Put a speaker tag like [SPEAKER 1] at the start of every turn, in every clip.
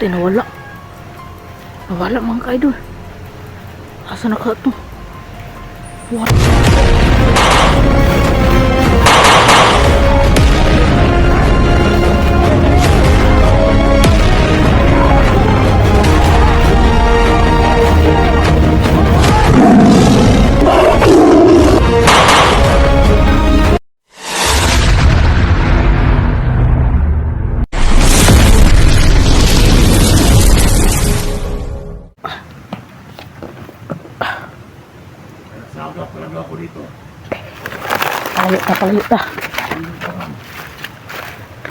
[SPEAKER 1] Nawala. Nawala mga ka-idol. Asa na ka ito? What? Palayo ta.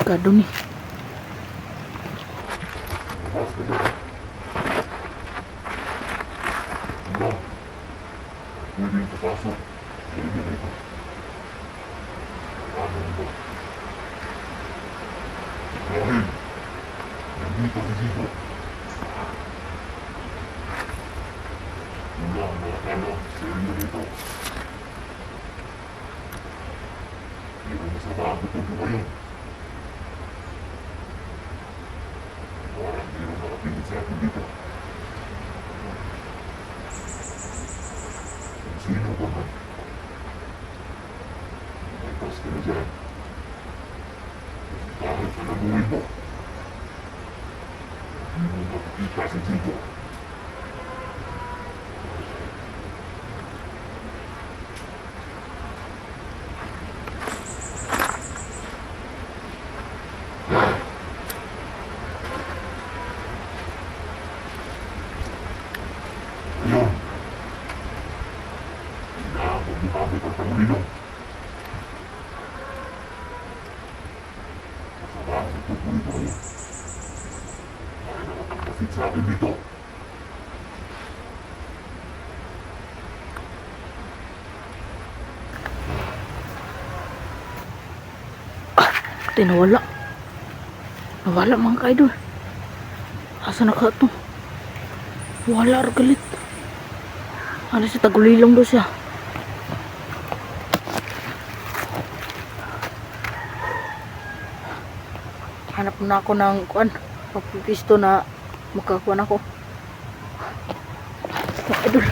[SPEAKER 1] Kado ni. Nawala. Nawala mga ka-idol. Asa na ka ito? Wala galit. Ano siya, tagulilong daw siya. Hanap na ako ng kuan, papipisto na makakuan ako. Mga idol.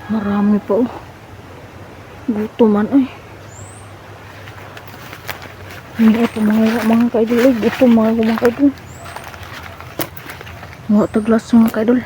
[SPEAKER 1] Marami pa oh. Gutoman ay. Hindi ako mga ka-idol ay. Gutom mga ka-idol. Mga taglas mga ka-idol.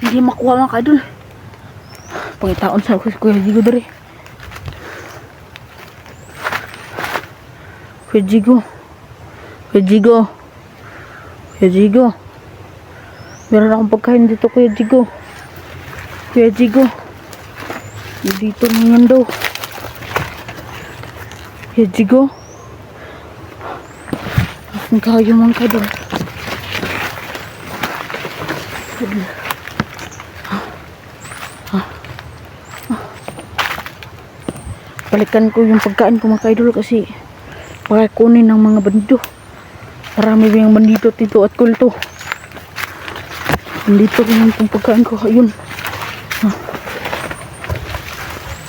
[SPEAKER 1] Hindi makuha mga ka-idol. Pangitaon sa Kuya Jigo dari. Kuya Jigo. Kuya Jigo. Kuya Jigo. Meron akong pagkain dito Kuya Jigo. Kuya Jigo. Dito naman daw. Kuya Jigo. Ang kayo mga kaidol. Balikan ko yung pagkain ko mga kaidol kasi para kunin ng mga bandido. Marami yung bandido dito at kulto. Nandito rin yung pagkain ko. Ayun.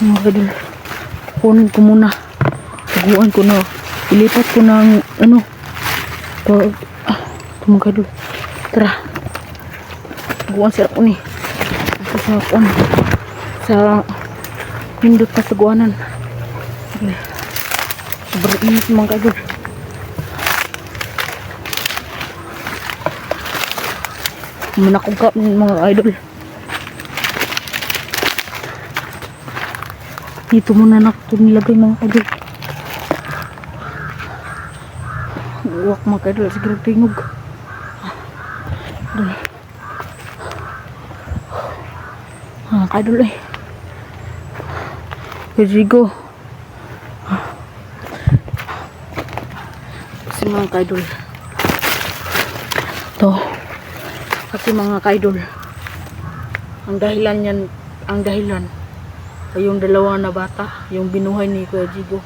[SPEAKER 1] Mga kaidol. Kunin ko muna. Taguan ko na. Ilipat ko ng ano. Ito mga kaidol. Tara. Taguan sila ko ni. Sa pindot na taguanan. Sobrang init mga kaidol. Manakugkap mga idol. Dito muna na ito nilagay mga idol. Uwak mga idol. Siguro tingog. Mga idol eh. Rodrigo. Kasi mga idol. Ito. Kasi mga kaidol, ang dahilan ay yung dalawa na bata, yung binuhay ni Kuya Jigo.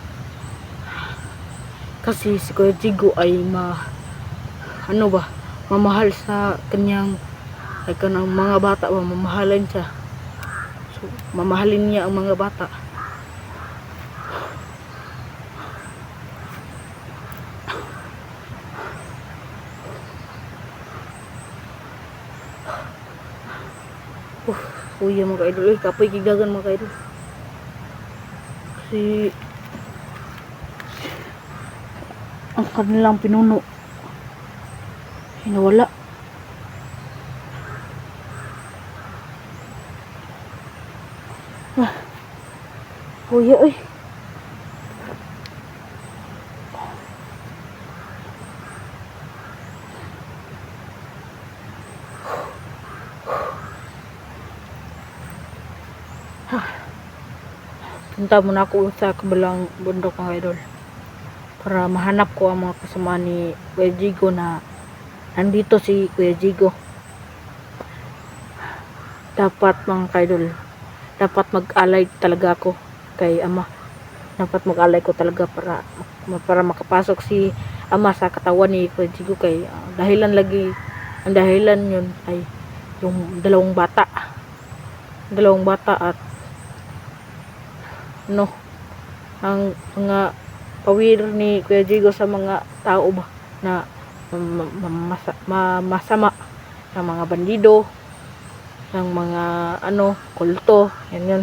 [SPEAKER 1] Kasi si Kuya Jigo ay mamahal sa kanyang mga bata, mamahalin siya. So, mamahalin niya ang mga bata. Kuya mga kaidol, kapoy kigagan mga kaidol. Kasi ang kanilang pinuno hinawala. Kuya eh. Punta muna ako sa kabilang bundok mga idol para mahanap ko ang mga kasama ni Kuya Jigo na nandito si Kuya Jigo. Dapat mga idol, dapat mag-alay talaga ako kay ama. Dapat mag-alay ko talaga para makapasok si ama sa katawan ni Kuya Jigo kay ang dahilan yun ay yung dalawang bata at ang mga pawir ni Kuya Jigo sa mga tao ba na masama, ng mga bandido, ng mga kulto, yan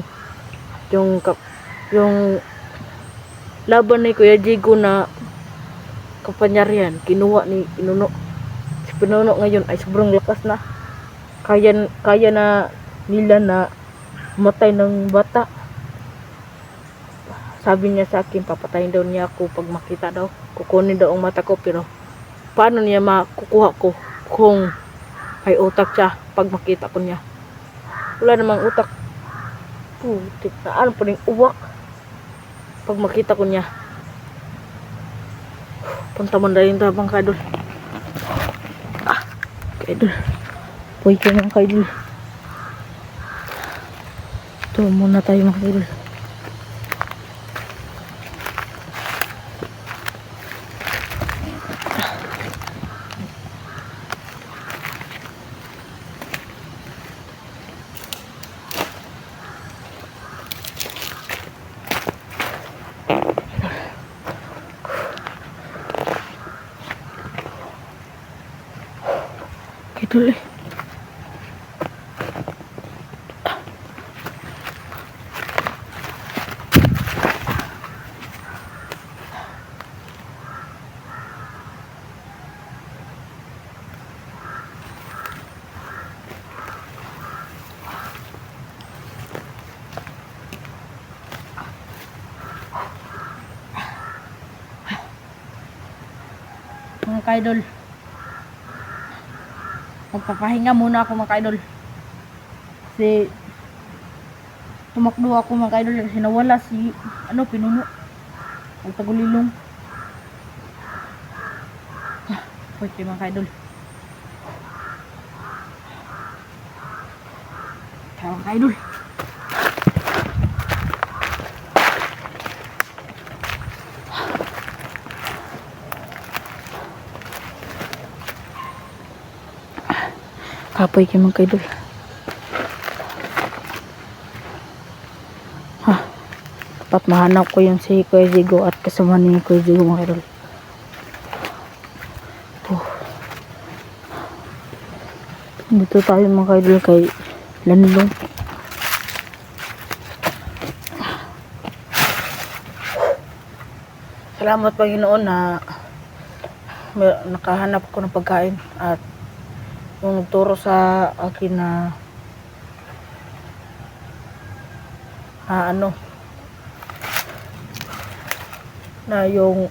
[SPEAKER 1] yung laban ni Kuya Jigo na kapangyarihan kinuha ni Pinuno. Si Pinuno ngayon ay sobrang lakas na, kaya na nila na matay ng bata. Sabi niya sa akin, papatayin daw niya ako pag makita daw. Kukunin daw ang mata ko, pero paano niya makukuha ko kung may utak siya pag makita ko niya? Wala namang utak. Putik na ano pa rin uwak pag makita ko niya. Punta mo na rin tayo mga kaidol. Kaidol. Puy ka mga kaidol. Ito muna tayo mga kaidol. Kaidol eh. Mga kaidol, magpapahinga muna ako mga kaidol kasi tumakbo ako mga kaidol kasi nawala si Pinuno. Ang tagulilong. Pwede mga kaidol. Kaya mga kaidol. Kapoy kayo mga kaidol. Dapat mahanap ko yung si Kuya Jigo at kasama ni Kuya Jigo mga kaidol. Dito tayo mga kaidol kay Lanilong. Salamat Panginoon na nakahanap ko ng pagkain at yung nagturo sa akin na yung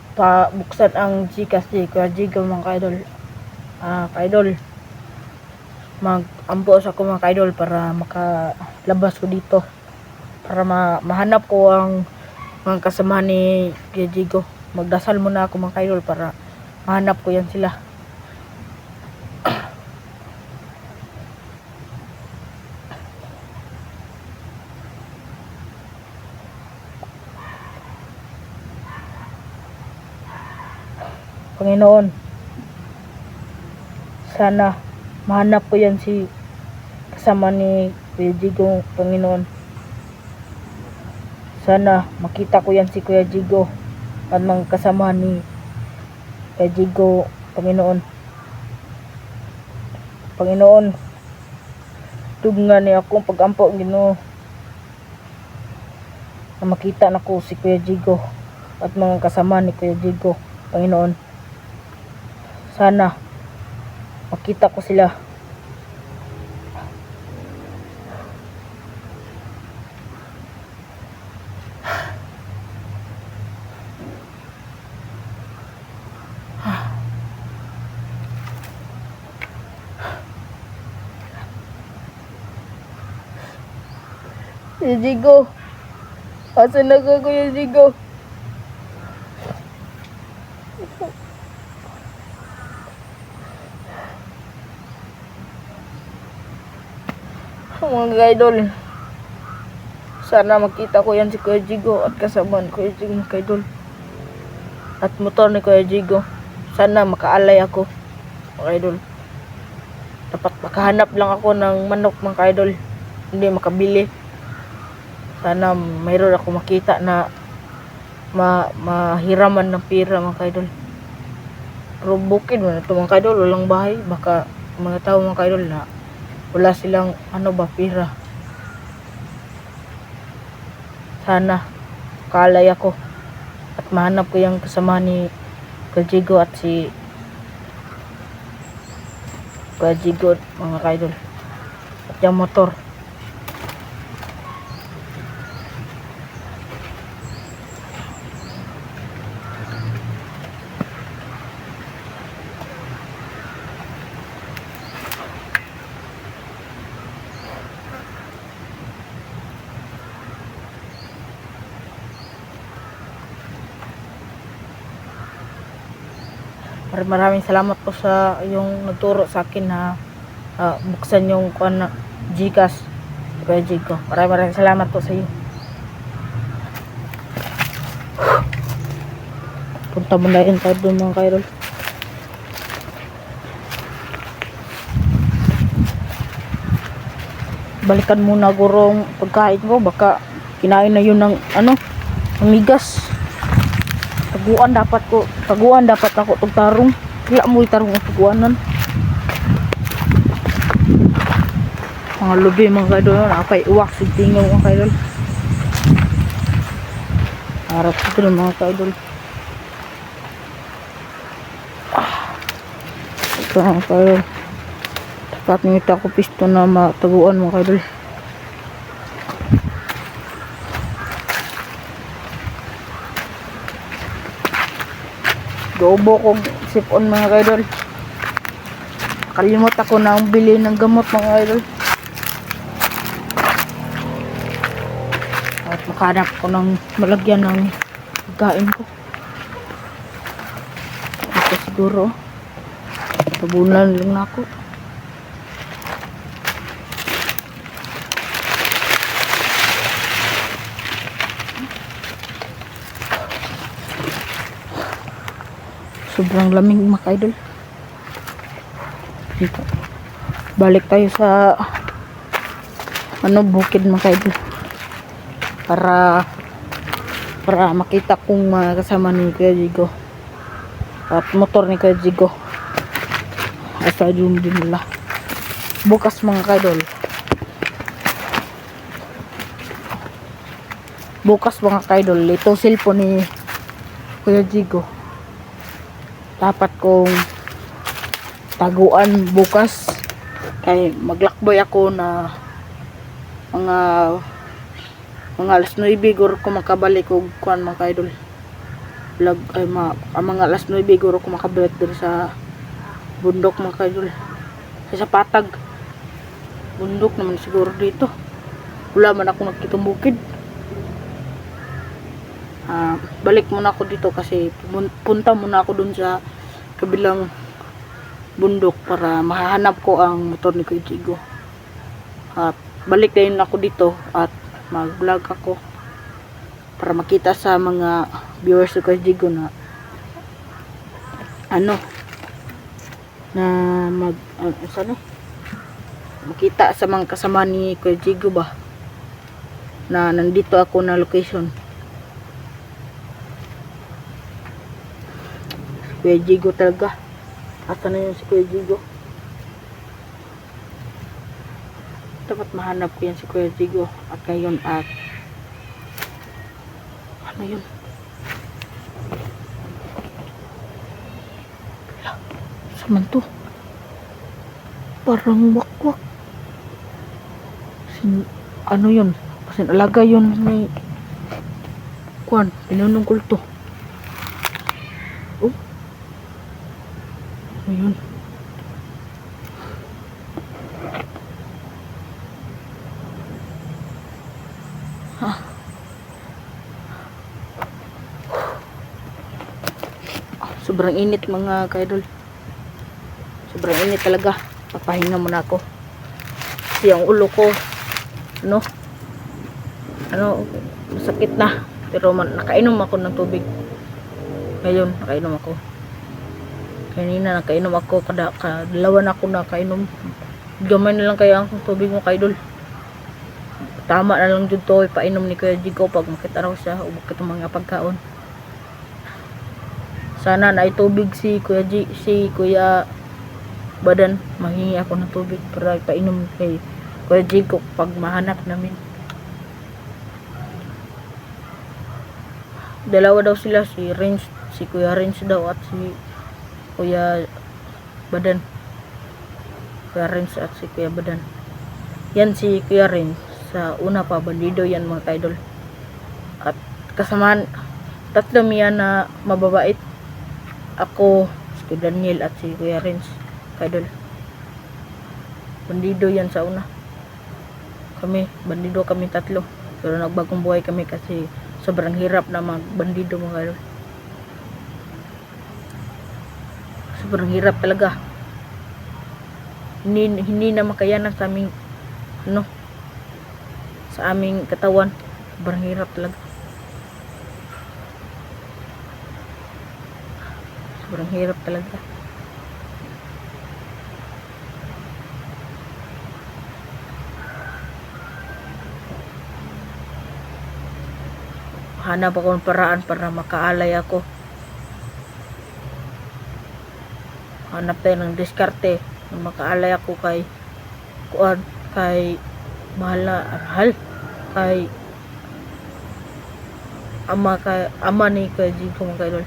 [SPEAKER 1] buksan ang Gcash ni Kuya Jigo mga kaidol. Kaidol, mag-ambos ako mga kaidol para makalabas ko dito, para mahanap ko ang mga kasama ni Kuya Jigo. Magdasal muna ako mga kaidol para mahanap ko yan sila. Panginoon, sana mahanap ko yan si kasama ni Kuya Jigo, Panginoon. Sana makita ko yan si Kuya Jigo at mga kasama ni Kuya Jigo, Panginoon. Panginoon, tugngan niya akong pag-ampo, Ginoo, na makita na ko si Kuya Jigo at mga kasama ni Kuya Jigo, Panginoon. Sana makita ko sila. Kuya Jigo, asan na ka Kuya Jigo? Mga idol, sana makita ko yan si Kuya Jigo at kasama ni Kuya Jigo mga idol at motor ni Kuya Jigo. Sana makaalay ako mga idol. Dapat makahanap lang ako ng manok mga idol, hindi makabili. Sana mayroon ako makita na mahiraman ng pira mga idol. Pero bukid mo na ito mga idol, walang bahay. Baka mga tao mga idol na wala silang pira. Sana kalay ako at mahanap ko yung kasama ni Kuya Jigo at si Kuya Jigo mga kaidol at yung motor. Maraming salamat po sa yung nagturo sa akin na buksan yung Gcash Kuya Jigo. Maraming salamat po sa iyo. Punta mo na yun tayo doon mga kairol. Balikan muna gurong pagkain ko, baka kinain na yun ng migas. Taguan dapat ako tong tarong. Wala mo itarong ang taguanan. Mga lubi mga kaidol, nakapay uwak sig tingaw mga kaidol. Harap ito ng mga kaidol. Ito mga kaidol. Dapat ngita ko pisto na mataguan mga kaidol. Gaubo kong sipon mga kaidol. Kalimot ako na ang bili ng gamot mga kaidol. At makahanap ko ng malagyan ng Pagkain ko. Ito siguro. Tabunan lang na ako. Sobrang lamig mga ka-idol. Dito. Balik tayo sa bukid mga ka-idol. Para makita kung kasama ni Kuya Jigo. At motor ni Kuya Jigo. Asa yun din nila. Bukas mga ka-idol. Bukas mga ka-idol. Ito cellphone ni Kuya Jigo. Dapat kong taguan bukas kay maglakboy ako na mga alas 9 guro ko makabalik og kuan mga ka-idol. Mga alas 9 guro ko makabalik dito sa bundok mga ka-idol. Sa patag bundok naman siguro dito. Wala man ako nakitang bukid. Balik muna ako dito kasi punta muna ako dun sa kabilang bundok para mahanap ko ang motor ni Kuya Jigo. Balik din ako dito at mag vlog ako para makita sa mga viewers ni Kuya Jigo na makita sa mga kasama ni Kuya Jigo ba na nandito ako na location. Kuya Jigo talaga. Asa na yun si Kuya Jigo? Dapat mahanap ko yan si Kuya Jigo. At ngayon at ano yun? Saman to? Parang wakwak. Ano yun? Kasi alaga yun may kuan. Pinunungkol to. Oh. Ayun. Sobrang init mga ka-idol. Sobrang init talaga. Papahinga muna ako. Kasi ang ulo ko masakit na. Pero nakainom ako ng tubig. Ngayon nakainom ako. Kanina nakainom ako, kadalawa na ako nakainom. Gamay na lang kaya ang tubig mo ka-idol. Tama na lang dito ipainom ni Kuya Jigo pag makita raw siya o bakit mga pagkaon. Sana na tubig si Kuya Badan. Mahingi ako ng tubig para ipainom kay Kuya Jigo pag mahanap namin. Dalawa daw sila, si Kuya Renz daw at si Kuya Badan. Kuya Renz at si Kuya Badan. Yan si Kuya Renz. Sa una pa, bandido yan mga ka-idol. At kasamaan, tatlo yan na mababait. Ako, si Kuya Daniel at si Kuya Renz. Ka-idol. Bandido yan sa una. Bandido kami tatlo. Pero nagbagong buhay kami kasi sobrang hirap na magbandido mga ka-idol. Sobrang hirap talaga. Hindi na makayanan sa aming sa aming katawan. Sobrang hirap talaga. Sobrang hirap talaga. Hanap ako ng paraan para makaalay ako. Hanap tayo ng diskarte na makaalay ako kay mahal kay ama ni Kuya Jigo mga ka-idol.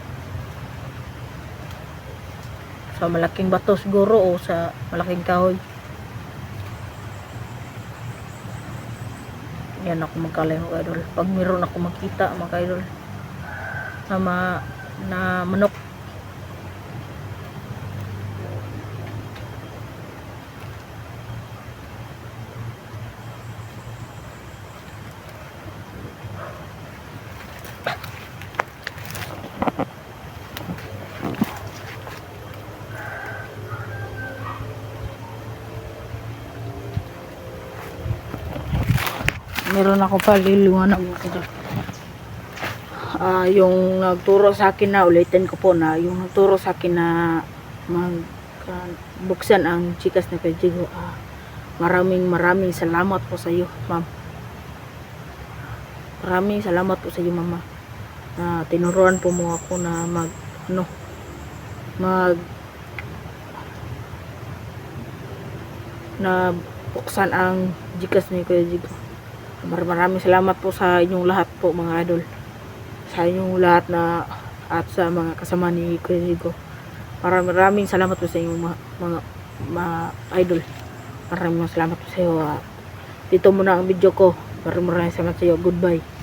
[SPEAKER 1] Sa malaking bato siguro o sa malaking kahoy. Yan ako magkalay mga ka-idol. Pag meron ako makita mga ka-idol na manok. Meron ako paliliwanag ito. Yung nagturo sa akin na, ulitin ko po na, yung nagturo sa akin na buksan ang chikas na kay Jigo. Maraming salamat po sa iyo, ma'am. Maraming salamat po sa iyo, mama. Tinuruan po mo ako na na buksan ang Gcash ni Kuya Jigo. Maraming salamat po sa inyong lahat po, mga idol. Sa inyong lahat na at sa mga kasama ni Kuya Jigo. Maraming salamat po sa inyong mga idol. Maraming salamat po sa iyo. Dito muna ang video ko. Maraming salamat sa iyo. Goodbye.